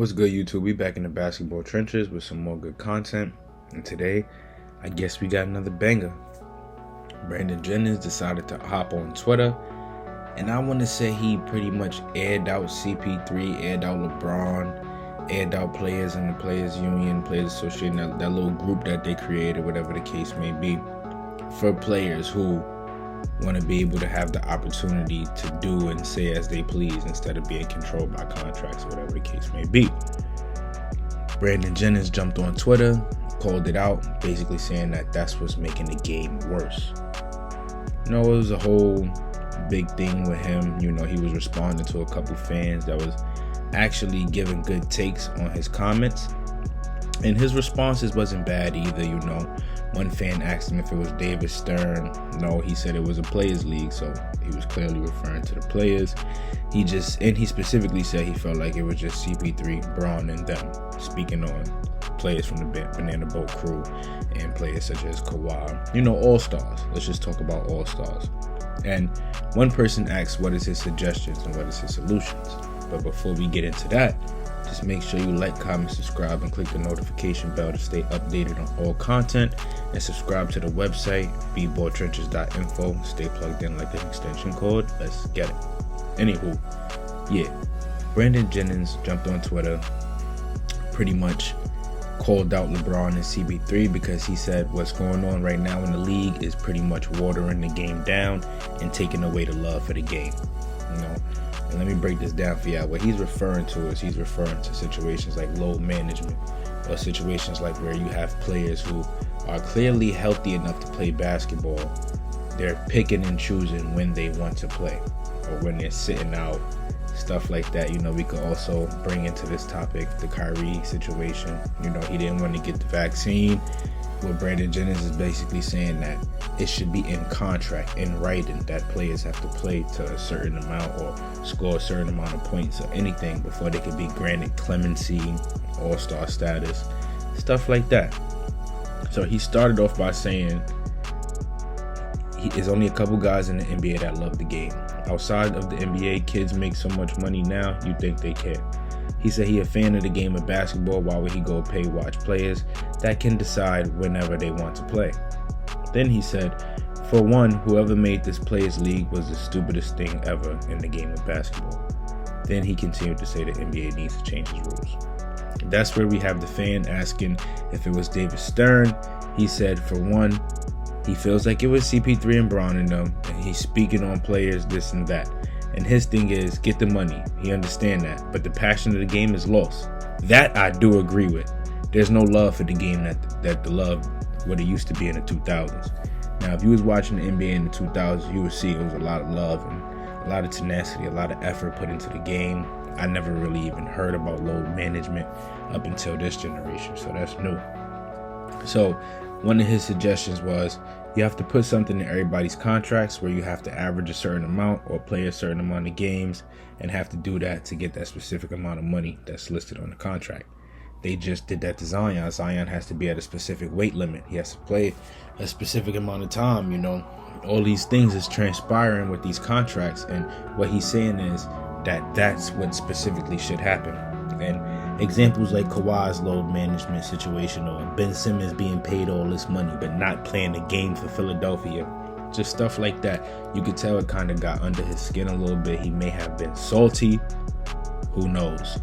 What's good, YouTube? We back in the basketball trenches with some more good content. And today, I guess we got another banger. Brandon Jennings decided to hop on Twitter. And I want to say he pretty much aired out CP3, aired out Lebron, aired out players in the Players Union, Players Association, that little group that they created, whatever the case may be, for players who want to be able to have the opportunity to do and say as they please instead of being controlled by contracts or whatever the case may be. Brandon Jennings jumped on Twitter, called it out, basically saying that that's what's making the game worse. You know, it was a whole big thing with him. You know, he was responding to a couple fans that was actually giving good takes on his comments. And his responses wasn't bad either, you know. One fan asked him if it was David Stern. No, he said it was a players league, so he was clearly referring to the players. He specifically said he felt like it was just CP3, Braun, and them, speaking on players from the Banana Boat crew and players such as Kawhi. You know, all-stars. Let's just talk about all-stars. And one person asked what is his suggestions and what is his solutions. But before we get into that, just make sure you like, comment, subscribe, and click the notification bell to stay updated on all content. And subscribe to the website, bballtrenches.info. Stay plugged in like an extension cord. Let's get it. Anywho, yeah. Brandon Jennings jumped on Twitter, pretty much called out LeBron and CP3 because he said what's going on right now in the league is pretty much watering the game down and taking away the love for the game. You know? And let me break this down for y'all. What he's referring to is he's referring to situations like load management, or situations like where you have players who are clearly healthy enough to play basketball. They're picking and choosing when they want to play or when they're sitting out, stuff like that. You know, we could also bring into this topic the Kyrie situation. You know, he didn't want to get the vaccine. What Brandon Jennings is basically saying that it should be in contract, in writing, that players have to play to a certain amount or score a certain amount of points or anything before they could be granted clemency, all-star status, stuff like that. So he started off by saying there's only a couple guys in the NBA that love the game. Outside of the NBA, kids make so much money now, you think they care. He said he a fan of the game of basketball. Why would he go pay watch players that can decide whenever they want to play? Then he said, for one, whoever made this players league was the stupidest thing ever in the game of basketball. Then he continued to say the NBA needs to change its rules. That's where we have the fan asking if it was David Stern. He said, for one, he feels like it was CP3 and Braun in them, and he's speaking on players, this and that. And his thing is, get the money. He understand that. But the passion of the game is lost. That I do agree with. There's no love for the game that the love what it used to be in the 2000s. Now, if you was watching the NBA in the 2000s, you would see it was a lot of love and a lot of tenacity, a lot of effort put into the game. I never really even heard about load management up until this generation, so that's new. So one of his suggestions was you have to put something in everybody's contracts where you have to average a certain amount or play a certain amount of games and have to do that to get that specific amount of money that's listed on the contract. They just did that to Zion. Zion has to be at a specific weight limit. He has to play a specific amount of time, you know. All these things is transpiring with these contracts, and what he's saying is that that's what specifically should happen. And examples like Kawhi's load management situation, or Ben Simmons being paid all this money but not playing the game for Philadelphia, just stuff like that. You could tell it kind of got under his skin a little bit. He may have been salty. Who knows?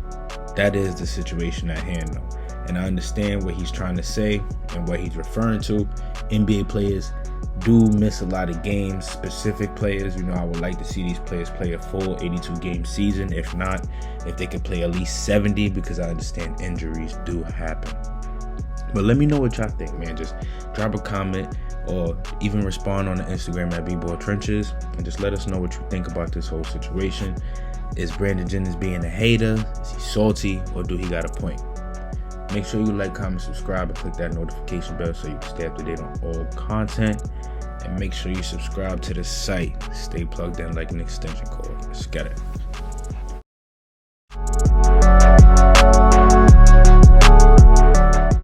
That is the situation at hand, though. And I understand what he's trying to say and what he's referring to. NBA players do miss a lot of games. Specific players, you know, I would like to see these players play a full 82-game season. If not, if they could play at least 70, because I understand injuries do happen. But let me know what y'all think, man. Just drop a comment or even respond on the Instagram at bballtrenches and just let us know what you think about this whole situation. Is Brandon Jennings being a hater? Is he salty, or do he got a point? Make sure you like, comment, subscribe, and click that notification bell so you can stay up to date on all content. And make sure you subscribe to the site. Stay plugged in like an extension cord. Let's get it.